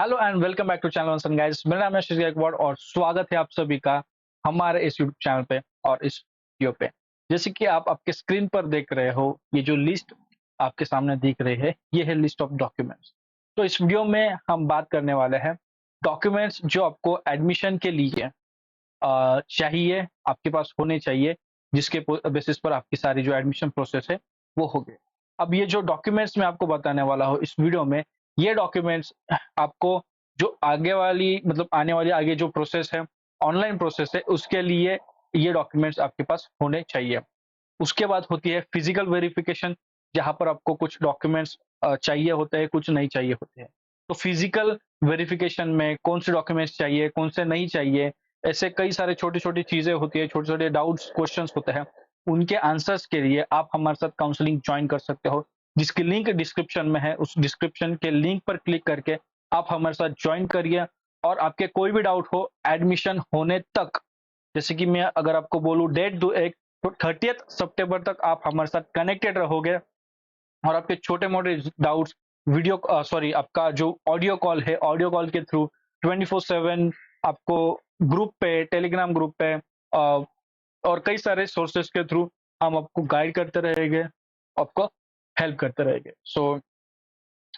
Hello and welcome back to channel वंसन guys. मेरा नाम है आशीष गायकवाड़ और स्वागत है आप सभी का हमारे इस यूट्यूब चैनल पे और इस वीडियो पे। जैसे कि आप आपके स्क्रीन पर देख रहे हो, ये जो लिस्ट आपके सामने दिख रही है, ये है लिस्ट ऑफ डॉक्यूमेंट्स। तो इस वीडियो में हम बात करने वाले हैं डॉक्यूमेंट्स जो आपको एडमिशन के लिए चाहिए, आपके पास होने चाहिए, जिसके बेसिस पर आपकी सारी जो एडमिशन प्रोसेस है वो हो गई। अब ये जो डॉक्यूमेंट्स मैं आपको बताने वाला हूँ इस वीडियो में, ये डॉक्यूमेंट्स आपको जो आगे वाली मतलब आने वाली आगे जो प्रोसेस है, ऑनलाइन प्रोसेस है, उसके लिए ये डॉक्यूमेंट्स आपके पास होने चाहिए। उसके बाद होती है फिजिकल वेरिफिकेशन, जहाँ पर आपको कुछ डॉक्यूमेंट्स चाहिए होते हैं, कुछ नहीं चाहिए होते हैं। तो फिजिकल वेरिफिकेशन में कौन से डॉक्यूमेंट्स चाहिए, कौन से नहीं चाहिए, ऐसे कई सारे छोटी-छोटी चीज़ें होती है, छोटे-छोटे डाउट्स, क्वेश्चंस होते हैं। उनके आंसर्स के लिए आप हमारे साथ काउंसलिंग जॉइन कर सकते हो, जिसकी लिंक डिस्क्रिप्शन में है। उस डिस्क्रिप्शन के लिंक पर क्लिक करके आप हमारे साथ जॉइन करिए और आपके कोई भी डाउट हो एडमिशन होने तक, जैसे कि मैं अगर आपको बोलूँ डेट दो एक, तो 30th सितंबर तक आप हमारे साथ कनेक्टेड रहोगे और आपके छोटे-मोटे डाउट्स आपका जो ऑडियो कॉल है, ऑडियो कॉल के थ्रू 24/7 आपको ग्रुप पे, टेलीग्राम ग्रुप पे और कई सारे सोर्सेस के थ्रू हम आपको गाइड करते रहेंगे, आपको हेल्प करते रहेंगे। So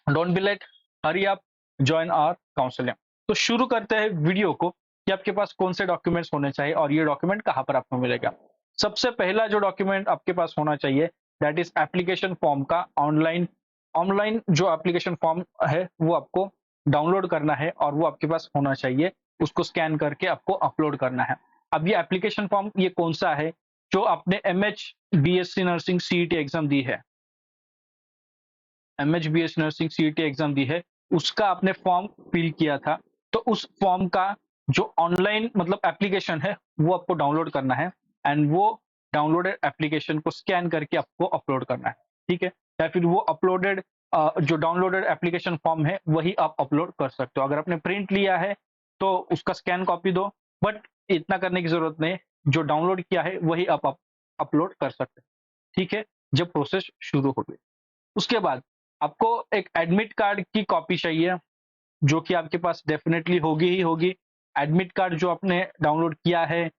don't be late, hurry up, join our counselling. तो शुरू करते हैं वीडियो को कि आपके पास कौन से डॉक्यूमेंट्स होने चाहिए और ये डॉक्यूमेंट कहाँ पर आपको मिलेगा। सबसे पहला जो डॉक्यूमेंट आपके पास होना चाहिए, दैट इज एप्लीकेशन फॉर्म का ऑनलाइन ऑनलाइन जो एप्लीकेशन फॉर्म है वो आपको डाउनलोड करना है और वो आपके पास होना चाहिए। उसको स्कैन करके आपको अपलोड करना है। अब ये एप्लीकेशन फॉर्म ये कौन सा है? जो आपने MH BSc nursing CET exam दी है, एमएचबीएस नर्सिंग सीईटी एग्जाम दी है, उसका आपने फॉर्म फिल किया था। तो उस फॉर्म का जो ऑनलाइन मतलब एप्लीकेशन है वो आपको डाउनलोड करना है एंड वो डाउनलोडेड एप्लीकेशन को स्कैन करके आपको अपलोड करना है। ठीक है? या फिर वो अपलोडेड जो डाउनलोडेड एप्लीकेशन फॉर्म है वही आप अपलोड कर सकते हो। अगर आपने प्रिंट लिया है तो उसका स्कैन कॉपी दो, बट इतना करने की जरूरत नहीं। जो डाउनलोड किया है वही आप अपलोड कर सकते हैं। ठीक है? जब प्रोसेस शुरू होगी उसके बाद आपको एक एडमिट कार्ड की कॉपी चाहिए, जो कि आपके पास डेफिनेटली होगी ही होगी। एडमिट कार्ड जो आपने डाउनलोड किया है,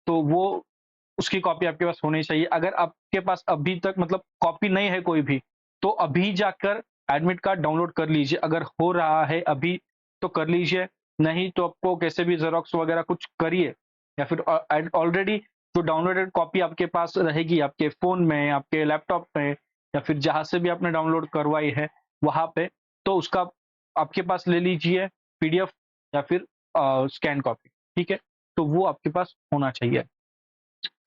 तो वो उसकी कॉपी आपके पास होनी चाहिए। अगर आपके पास अभी तक मतलब कॉपी नहीं है कोई भी, तो अभी जाकर एडमिट कार्ड डाउनलोड कर लीजिए। अगर हो रहा है अभी तो कर लीजिए, नहीं तो आपको कैसे भी ज़ेरॉक्स वगैरह कुछ करिए या फिर ऑलरेडी जो डाउनलोडेड कॉपी आपके पास रहेगी आपके फ़ोन में, आपके लैपटॉप में या फिर जहाँ से भी आपने डाउनलोड करवाई है, वहाँ पे, तो उसका आपके पास ले लीजिए पीडीएफ या फिर स्कैन कॉपी। ठीक है? तो वो आपके पास होना चाहिए।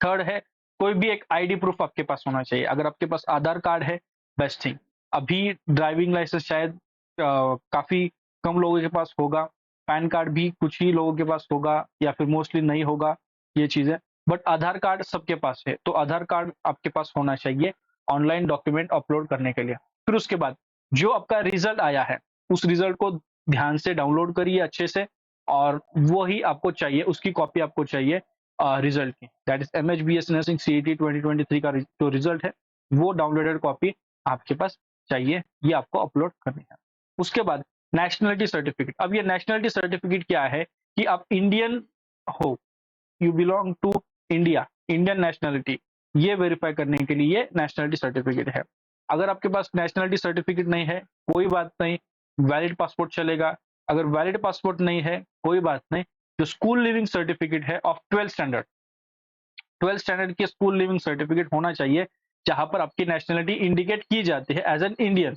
थर्ड है, कोई भी एक आईडी प्रूफ आपके पास होना चाहिए। अगर आपके पास आधार कार्ड है, बेस्ट थिंग। अभी ड्राइविंग लाइसेंस शायद काफ़ी कम लोगों के पास होगा, पैन कार्ड भी कुछ ही लोगों के पास होगा या फिर मोस्टली नहीं होगा ये चीज़ें, बट आधार कार्ड सबके पास है, तो आधार कार्ड आपके पास होना चाहिए ऑनलाइन डॉक्यूमेंट अपलोड करने के लिए। फिर उसके बाद जो आपका रिज़ल्ट आया है, उस रिज़ल्ट को ध्यान से डाउनलोड करिए अच्छे से और वो ही आपको चाहिए, उसकी कॉपी आपको चाहिए रिजल्ट की, दैट इज एमएचबीएस नर्सिंग सीईटी 2023 का जो रिजल्ट है वो डाउनलोडेड कॉपी आपके पास चाहिए, ये आपको अपलोड करनी है। उसके बाद नेशनलिटी सर्टिफिकेट। अब ये नेशनलिटी सर्टिफिकेट क्या है कि आप इंडियन हो, you belong to India, Indian nationality, ये वेरीफाई करने के लिए ये नेशनलिटी सर्टिफिकेट है। अगर आपके पास नेशनलिटी सर्टिफिकेट नहीं है, कोई बात नहीं, वैलिड पासपोर्ट चलेगा। अगर वैलिड पासपोर्ट नहीं है, कोई बात नहीं, जो स्कूल लिविंग सर्टिफिकेट है ऑफ 12th स्टैंडर्ड की स्कूल लिविंग सर्टिफिकेट होना चाहिए, जहां पर आपकी नेशनलिटी इंडिकेट की जाती है एज एन इंडियन,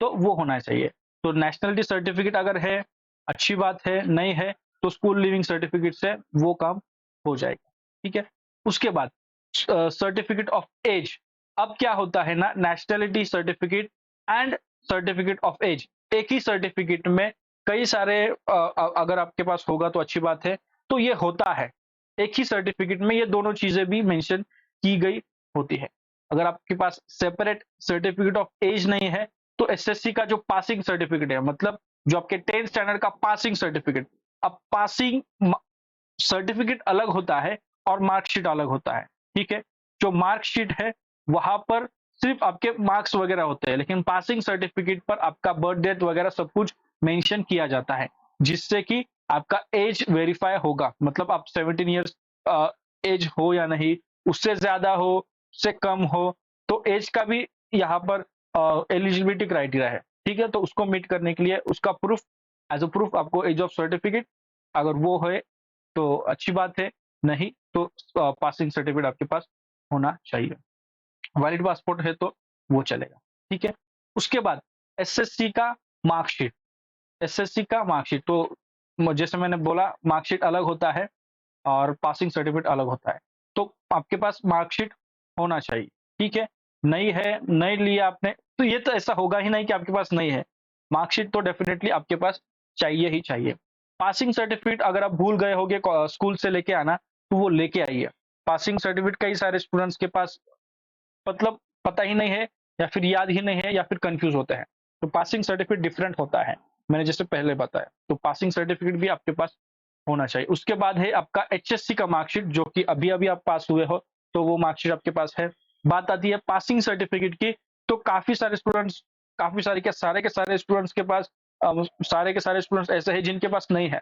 तो वो होना चाहिए। तो नेशनलिटी सर्टिफिकेट अगर है, अच्छी बात है, नहीं है तो स्कूल लिविंग सर्टिफिकेट से वो काम हो जाएगा। ठीक है? उसके बाद सर्टिफिकेट ऑफ एज। अब क्या होता है ना, nationality certificate and certificate of age एक ही सर्टिफिकेट में कई सारे अगर आपके पास होगा तो अच्छी बात है, तो ये होता है एक ही सर्टिफिकेट में ये दोनों चीजें भी मेंशन की गई होती है। अगर आपके पास सेपरेट सर्टिफिकेट ऑफ एज नहीं है, तो एसएससी का जो पासिंग सर्टिफिकेट है, मतलब जो आपके 10th स्टैंडर्ड का पासिंग सर्टिफिकेट, अब पासिंग सर्टिफिकेट अलग होता है और मार्कशीट अलग होता है। ठीक है? जो मार्कशीट है वहां पर सिर्फ आपके मार्क्स वगैरह होते हैं, लेकिन पासिंग सर्टिफिकेट पर आपका बर्थ डेट वगैरह सब कुछ मेंशन किया जाता है, जिससे कि आपका एज वेरीफाई होगा। मतलब आप 17 ईयर्स एज हो या नहीं, उससे ज़्यादा हो, उससे कम हो, तो एज का भी यहाँ पर एलिजिबिलिटी क्राइटेरिया है, ठीक है? तो उसको मीट करने के लिए उसका प्रूफ, एज़ अ प्रूफ आपको एज ऑफ सर्टिफिकेट अगर वो है तो अच्छी बात है, नहीं तो पासिंग सर्टिफिकेट आपके पास होना चाहिए। वैलिड पासपोर्ट है तो वो चलेगा, ठीक है? उसके बाद एसएससी का मार्कशीट, एसएससी का मार्कशीट तो जैसे मैंने बोला मार्कशीट अलग होता है और पासिंग सर्टिफिकेट अलग होता है। तो आपके पास मार्कशीट होना चाहिए, ठीक है? नहीं है, नहीं लिया आपने, तो ये तो ऐसा होगा ही नहीं कि आपके पास नहीं है। मार्कशीट तो डेफिनिटली आपके पास चाहिए ही चाहिए। पासिंग सर्टिफिकेट अगर आप भूल गए होंगे स्कूल से लेके आना, तो वो लेके आइए। पासिंग सर्टिफिकेट कई सारे स्टूडेंट्स के पास मतलब पता ही नहीं है या फिर याद ही नहीं है या फिर कंफ्यूज होते हैं। तो पासिंग सर्टिफिकेट डिफरेंट होता है, मैंने जैसे पहले बताया। तो पासिंग सर्टिफिकेट भी आपके पास होना चाहिए। उसके बाद है आपका एचएससी का मार्कशीट, जो कि अभी-अभी आप पास हुए हो, तो वो मार्कशीट आपके पास है। बात आती है पासिंग सर्टिफिकेट की, तो काफ़ी सारे क्या सारे के सारे स्टूडेंट्स के पास सारे के सारे स्टूडेंट्स ऐसे हैं जिनके पास नहीं है,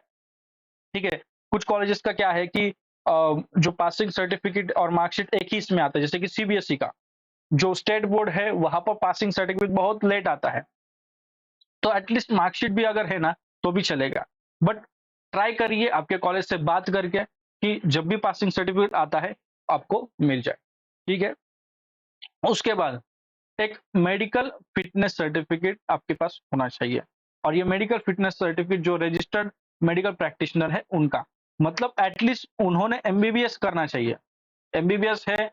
ठीक है? कुछ कॉलेजेस का क्या है कि जो पासिंग सर्टिफिकेट और मार्कशीट एक ही इसमें आता है, जैसे कि सीबीएसई का। जो स्टेट बोर्ड है, वहाँ पर पासिंग सर्टिफिकेट बहुत लेट आता है। तो एटलीस्ट मार्कशीट भी अगर है ना, तो भी चलेगा। बट ट्राई करिए आपके कॉलेज से बात करके कि जब भी पासिंग सर्टिफिकेट आता है, आपको मिल जाए, ठीक है? उसके बाद एक मेडिकल फिटनेस सर्टिफिकेट आपके पास होना चाहिए और ये मेडिकल फिटनेस सर्टिफिकेट जो रजिस्टर्ड मेडिकल प्रैक्टिशनर है उनका, मतलब एटलीस्ट उन्होंने एमबीबीएस करना चाहिए। एमबीबीएस है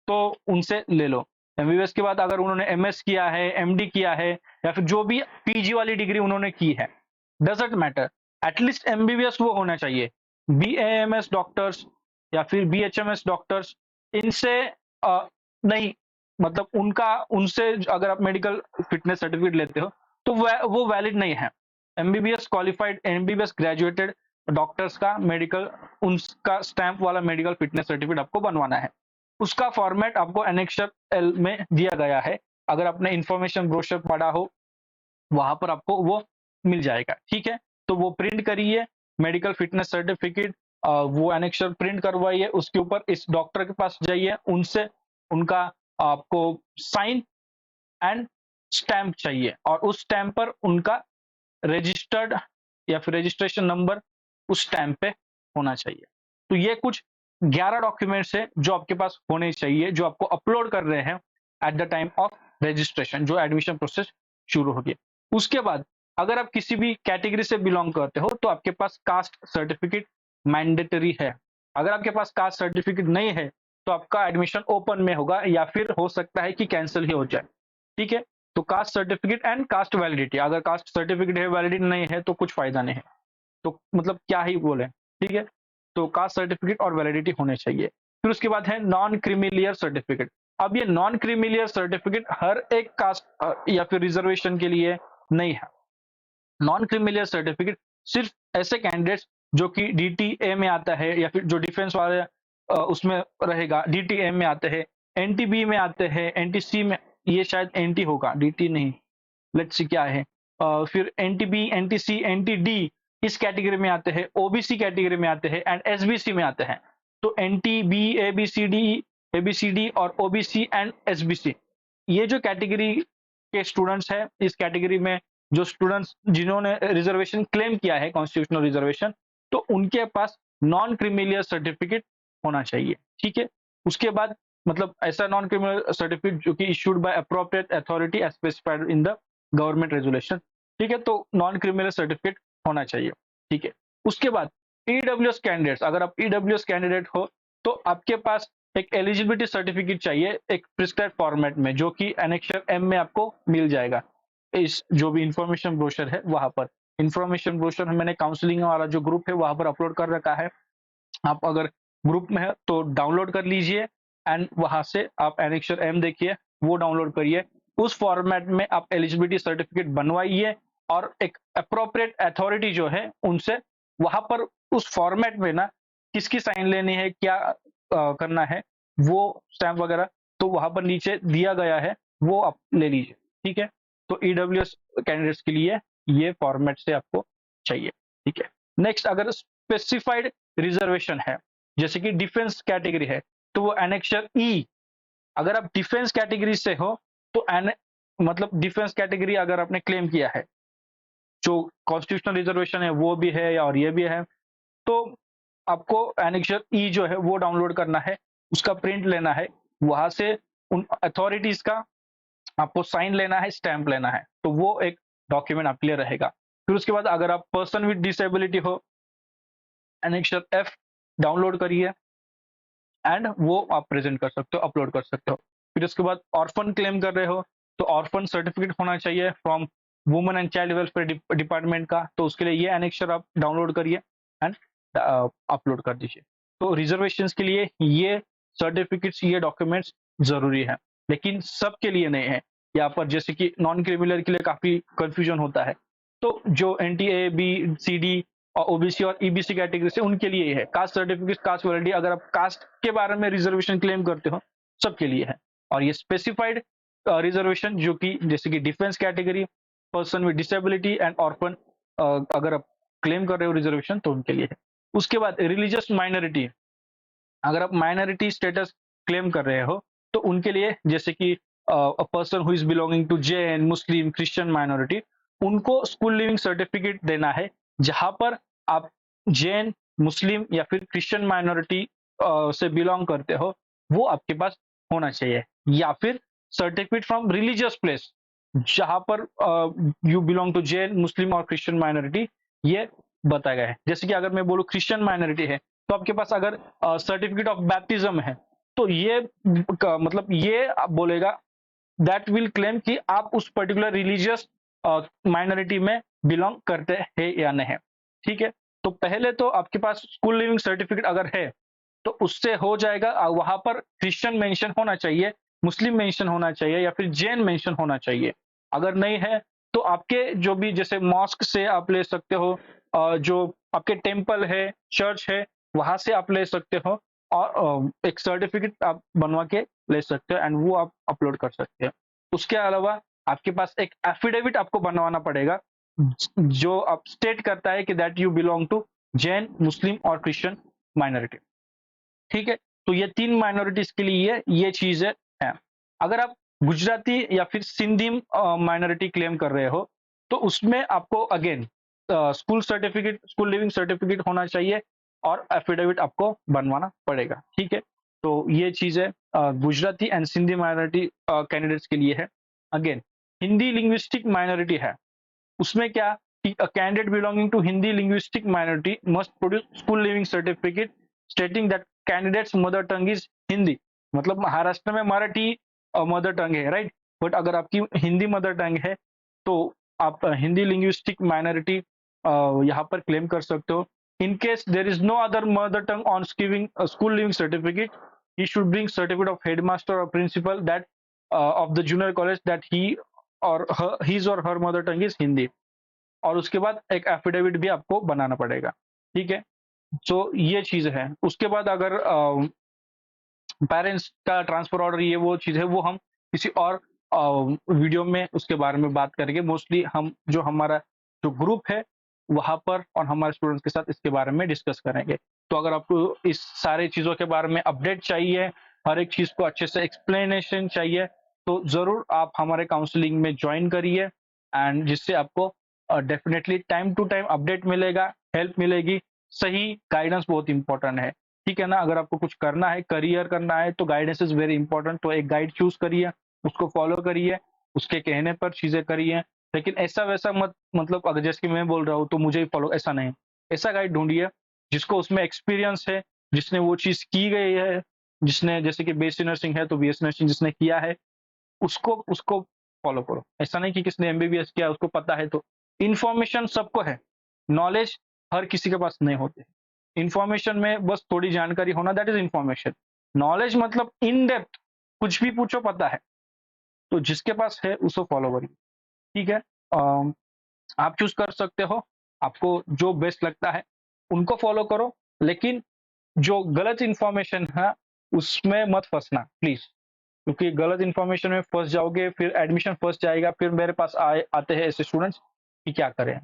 तो उनसे ले लो। एमबीबीएस के बाद अगर उन्होंने एमएस किया है, एमडी किया है या फिर जो भी पीजी वाली डिग्री उन्होंने की है, डज़न्ट मैटर, एटलीस्ट एमबीबीएस वो होना चाहिए। बीएएमएस डॉक्टर्स या फिर बीएचएमएस डॉक्टर्स, इनसे नहीं, मतलब उनका उनसे अगर आप मेडिकल फिटनेस सर्टिफिकेट लेते हो, तो वो वैलिड नहीं है। MBBS qualified, MBBS graduated doctors का मेडिकल, उनका स्टैंप वाला मेडिकल फिटनेस सर्टिफिकेट आपको बनवाना है। उसका फॉर्मेट आपको एनेक्सर एल में दिया गया है। अगर आपने इन्फॉर्मेशन ब्रोशर पढ़ा हो, वहाँ पर आपको वो मिल जाएगा, ठीक है? तो वो प्रिंट करिए मेडिकल फिटनेस सर्टिफिकेट, वो एनेक्सर प्रिंट करवाइए, उसके ऊपर इस डॉक्टर के पास जाइए, उनसे उनका आपको साइन एंड स्टैम्प चाहिए और उस स्टैम्प पर उनका रजिस्टर्ड या फिर रजिस्ट्रेशन नंबर उस स्टैम्प पे होना चाहिए। तो ये कुछ 11 डॉक्यूमेंट्स हैं जो आपके पास होने चाहिए, जो आपको अपलोड कर रहे हैं at the time of registration, जो एडमिशन प्रोसेस शुरू होगी। उसके बाद अगर आप किसी भी कैटेगरी से बिलॉन्ग करते हो, तो आपके पास कास्ट सर्टिफिकेट मैंडेटरी है। अगर आपके पास कास्ट सर्टिफिकेट नहीं है, तो आपका एडमिशन ओपन में होगा या फिर हो सकता है कि कैंसल ही हो जाए, ठीक है? तो caste certificate and cast validity, अगर कास्ट सर्टिफिकेट है वैलिडिटी नहीं है तो कुछ फायदा नहीं है, तो मतलब क्या ही बोले, ठीक है? तो कास्ट सर्टिफिकेट और वैलिडिटी होने चाहिए। फिर उसके बाद है नॉन क्रीमिलियर सर्टिफिकेट। अब ये नॉन क्रीमिलियर सर्टिफिकेट हर एक कास्ट या फिर रिजर्वेशन के लिए नहीं है। नॉन क्रीमिलियर सर्टिफिकेट सिर्फ ऐसे कैंडिडेट्स जो कि डीटीए में आता है या फिर जो डिफेंस वाले उसमें रहेगा, डीटीए में आते हैं, एनटीबी में आते हैं, एनटीसी में, ये शायद एनटी होगा, डीटी नहीं, लेट्स सी क्या है। फिर एनटीबी, एनटीसी, एनटीडी इस कैटेगरी में आते हैं, ओबीसी कैटेगरी में आते हैं एंड एसबीसी में आते हैं। तो एनटीबी, एबीसीडी और ओबीसी एंड एसबीसी, ये जो कैटेगरी के स्टूडेंट्स हैं, इस कैटेगरी में जो स्टूडेंट्स जिन्होंने रिजर्वेशन क्लेम किया है, कॉन्स्टिट्यूशनल रिजर्वेशन, तो उनके पास नॉन क्रीमिलियर सर्टिफिकेट होना चाहिए, ठीक है? उसके बाद मतलब ऐसा नॉन क्रिमिनल सर्टिफिकेट जो कि issued by appropriate authority as specified in the government regulation, ठीक है? तो नॉन क्रिमिनल सर्टिफिकेट होना चाहिए, ठीक है? उसके बाद ईडब्ल्यूएस कैंडिडेट्स, अगर आप ईडब्ल्यूएस कैंडिडेट हो, तो आपके पास एक एलिजिबिलिटी सर्टिफिकेट चाहिए एक प्रिस्क्राइब फॉर्मेट में, जो कि एनेक्सर एम में आपको मिल जाएगा। इस जो भी इंफॉर्मेशन ब्रोशर है वहां पर, इंफॉर्मेशन ब्रोशर मैंने काउंसलिंग वाला जो ग्रुप है वहां पर अपलोड कर रखा है। आप अगर ग्रुप में है तो डाउनलोड कर लीजिए एंड वहां से आप एनेक्सर एम देखिए, वो डाउनलोड करिए। उस फॉर्मेट में आप एलिजिबिलिटी सर्टिफिकेट बनवाइए और एक अप्रोप्रिएट अथॉरिटी जो है उनसे वहां पर उस फॉर्मेट में ना किसकी साइन लेनी है, क्या करना है, वो स्टैम्प वगैरह तो वहां पर नीचे दिया गया है, वो आप ले लीजिए, ठीक है? तो ईडब्ल्यूएस कैंडिडेट्स के लिए ये फॉर्मेट से आपको चाहिए, ठीक है। नेक्स्ट, अगर स्पेसिफाइड रिजर्वेशन है, जैसे कि डिफेंस कैटेगरी है, तो वो एनेक्सर ई, अगर आप डिफेंस कैटेगरी से हो तो मतलब डिफेंस कैटेगरी अगर आपने क्लेम किया है, जो कॉन्स्टिट्यूशनल रिजर्वेशन है वो भी है और ये भी है, तो आपको एनेक्सर ई जो है वो डाउनलोड करना है, उसका प्रिंट लेना है, वहां से उन अथॉरिटीज का आपको साइन लेना है, स्टैंप लेना है, तो वो एक डॉक्यूमेंट आपके लिए रहेगा। फिर उसके बाद अगर आप पर्सन विद डिसेबिलिटी हो, एनेक्सर एफ डाउनलोड करिए एंड वो आप प्रेजेंट कर सकते हो, अपलोड कर सकते हो। फिर उसके बाद ऑर्फन क्लेम कर रहे हो, तो ऑर्फन सर्टिफिकेट होना चाहिए from women and child welfare department का, तो उसके लिए ये एनेक्सर आप डाउनलोड करिए एंड अपलोड कर दीजिए। तो रिजर्वेशन के लिए ये सर्टिफिकेट्स, ये डॉक्यूमेंट्स जरूरी है, लेकिन सबके लिए नहीं है। यहाँ पर जैसे कि नॉन क्रिमिनल के लिए काफी कंफ्यूजन होता है, तो जो एनटीए बी सी डी और ओबीसी और ईबीसी कैटेगरी से उनके लिए है। कास्ट सर्टिफिकेट, कास्ट वैलिडिटी, अगर आप कास्ट के बारे में रिजर्वेशन क्लेम करते हो, सबके लिए है। और ये स्पेसिफाइड रिजर्वेशन जो कि जैसे कि defence category, person with disability and orphan, अगर आप क्लेम कर रहे हो रिजर्वेशन तो उनके लिए है। उसके बाद रिलीजियस माइनॉरिटी, अगर आप माइनॉरिटी स्टेटस क्लेम कर रहे हो तो उनके लिए, जैसे कि a person who is belonging to Jain, Muslim, Christian minority, उनको स्कूल लिविंग सर्टिफिकेट देना है, जहां पर आप जैन, मुस्लिम या फिर क्रिश्चियन माइनॉरिटी से बिलोंग करते हो, वो आपके पास होना चाहिए। या फिर सर्टिफिकेट फ्रॉम रिलीजियस प्लेस, जहां पर you belong to Jain, Muslim और क्रिश्चियन माइनॉरिटी, ये बताया गया है। जैसे कि अगर मैं बोलूँ क्रिश्चियन माइनॉरिटी है, तो आपके पास अगर सर्टिफिकेट ऑफ बैप्टिज्म है, तो ये मतलब ये आप बोलेगा दैट विल क्लेम कि आप उस पर्टिकुलर रिलीजियस माइनॉरिटी में बिलोंग करते हैं या नहीं, ठीक है। तो पहले तो आपके पास स्कूल लिविंग सर्टिफिकेट अगर है तो उससे हो जाएगा, वहां पर क्रिश्चियन मेंशन होना चाहिए, मुस्लिम मेंशन होना चाहिए या फिर जैन मेंशन होना चाहिए। अगर नहीं है तो आपके जो भी, जैसे मॉस्क से आप ले सकते हो, जो आपके टेम्पल है, चर्च है, वहां से आप ले सकते हो, और एक सर्टिफिकेट आप बनवा के ले सकते हो एंड वो आप अपलोड कर सकते हो। उसके अलावा आपके पास एक एफिडेविट आपको बनवाना पड़ेगा, जो आप स्टेट करता है कि that you belong to Jain, Muslim और क्रिश्चियन माइनॉरिटी, ठीक है। तो ये 3 माइनॉरिटीज के लिए ये चीज़ है। अगर आप गुजराती या फिर सिंधी माइनॉरिटी क्लेम कर रहे हो, तो उसमें आपको again school certificate, school leaving certificate होना चाहिए और एफिडेविट आपको बनवाना पड़ेगा, ठीक है। तो ये चीज़ है Gujarati and Sindhi minority candidates के लिए है। अगेन हिंदी लिंग्विस्टिक माइनॉरिटी है, उसमें क्या कि a candidate belonging to Hindi linguistic minority must produce school leaving certificate stating that candidate's mother tongue is Hindi. मतलब महाराष्ट्र में मराठी मदर टंग है, राइट, बट अगर आपकी हिंदी मदर टंग है तो आप हिंदी लिंग्विस्टिक माइनॉरिटी यहाँ पर क्लेम कर सकते हो। In case there is no other mother tongue on school leaving certificate, he should bring certificate of headmaster or principal that of the junior college that he or her, his or her mother tongue is Hindi. और उसके बाद एक affidavit भी आपको बनाना पड़ेगा, ठीक है। तो ये चीज है। उसके बाद अगर पेरेंट्स का ट्रांसफर ऑर्डर, ये वो चीज है, वो हम किसी और वीडियो में उसके बारे में बात करेंगे। मोस्टली हम जो हमारा जो ग्रुप है वहां पर और हमारे स्टूडेंट्स के साथ इसके बारे में डिस्कस करेंगे। तो अगर आपको इस सारे चीजों के बारे में अपडेट चाहिए, हर एक चीज को अच्छे से एक्सप्लेनेशन चाहिए, तो जरूर आप हमारे काउंसलिंग में ज्वाइन करिए, एंड जिससे आपको definitely time to time update मिलेगा, हेल्प मिलेगी। सही गाइडेंस बहुत इंपॉर्टेंट है, ठीक है ना। अगर आपको कुछ करना है, करियर करना है, तो गाइडेंस इज वेरी इंपॉर्टेंट। तो एक गाइड चूज करिए, उसको फॉलो करिए, उसके कहने पर चीजें करिए, लेकिन ऐसा वैसा मत, मतलब अगर जैसे कि मैं बोल रहा हूँ तो मुझे ही फॉलो, ऐसा नहीं। ऐसा गाइड ढूंढिए जिसको उसमें एक्सपीरियंस है, जिसने वो चीज की गई है, जिसने, जैसे कि बीएससी नर्सिंग है तो बीएससी नर्सिंग जिसने किया है उसको उसको फॉलो करो। ऐसा नहीं कि किसने एमबीबीएस किया उसको पता है। तो इन्फॉर्मेशन सबको है, नॉलेज हर किसी के पास नहीं होते। इन्फॉर्मेशन में बस थोड़ी जानकारी होना, दैट इज इन्फॉर्मेशन। नॉलेज मतलब इन डेप्थ, कुछ भी पूछो पता है, तो जिसके पास है उसको फॉलो करिए, ठीक है। आप चूज कर सकते हो, आपको जो बेस्ट लगता है उनको फॉलो करो, लेकिन जो गलत इन्फॉर्मेशन है उसमें मत फंसना प्लीज, क्योंकि गलत इन्फॉर्मेशन में फंस जाओगे, फिर एडमिशन फंस जाएगा। फिर मेरे पास आते हैं ऐसे स्टूडेंट्स कि क्या करें।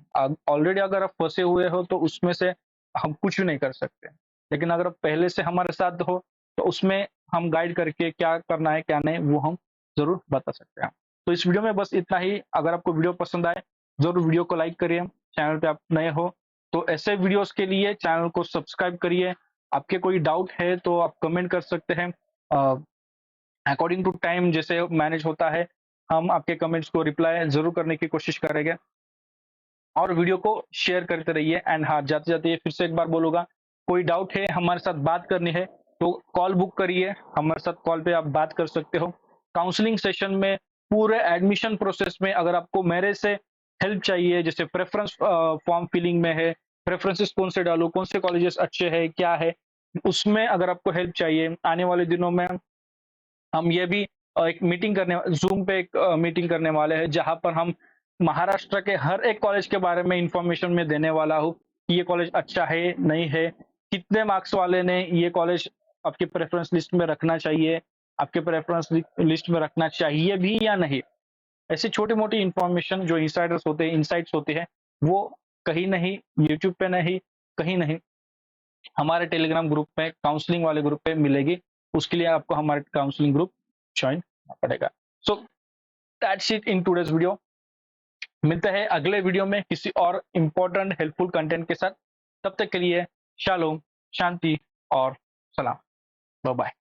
ऑलरेडी अगर आप फंसे हुए हो तो उसमें से हम कुछ भी नहीं कर सकते, लेकिन अगर आप पहले से हमारे साथ हो तो उसमें हम गाइड करके क्या करना है क्या नहीं वो हम जरूर बता सकते हैं। तो इस वीडियो में बस इतना ही। अगर आपको वीडियो पसंद आए जरूर वीडियो को लाइक करिए, चैनल पे आप नए हो तो ऐसे वीडियोस के लिए चैनल को सब्सक्राइब करिए। आपके कोई डाउट है तो आप कमेंट कर सकते हैं। अकॉर्डिंग टू टाइम जैसे मैनेज होता है हम आपके कमेंट्स को रिप्लाई जरूर करने की कोशिश करेंगे, और वीडियो को शेयर करते रहिए। एंड हाँ, जाते जाते ये फिर से एक बार बोलूंगा, कोई डाउट है हमारे साथ बात करनी है तो कॉल बुक करिए, हमारे साथ कॉल पे आप बात कर सकते हो। काउंसलिंग सेशन में पूरे एडमिशन प्रोसेस में अगर आपको मेरे से हेल्प चाहिए, जैसे प्रेफरेंस फॉर्म फिलिंग में है, प्रेफरेंसेस कौन से डालूं, कौन से कॉलेजेस अच्छे हैं क्या है, उसमें अगर आपको हेल्प चाहिए आने वाले दिनों में हम ये भी एक मीटिंग करने ज़ूम पे एक मीटिंग करने वाले हैं, जहाँ पर हम महाराष्ट्र के हर एक कॉलेज के बारे में इन्फॉर्मेशन मैं देने वाला हूँ कि ये कॉलेज अच्छा है, नहीं है, कितने मार्क्स वाले ने ये कॉलेज आपके प्रेफ़रेंस लिस्ट में रखना चाहिए, आपके प्रेफ़रेंस लिस्ट में रखना चाहिए भी या नहीं। ऐसी छोटी-मोटी इन्फॉर्मेशन जो इनसाइडर्स होते हैं, इनसाइट्स होते हैं, वो कहीं नहीं, यूट्यूब पे नहीं, कहीं नहीं, हमारे टेलीग्राम ग्रुप में काउंसलिंग वाले ग्रुप पे मिलेगी। उसके लिए आपको हमारे काउंसलिंग ग्रुप जॉइन करना पड़ेगा। So that's it in today's video. मिलते हैं अगले वीडियो में किसी और इम्पोर्टेंट हेल्पफुल कंटेंट के साथ। तब तक के लिए शालोम, शांति और सलाम। Bye bye.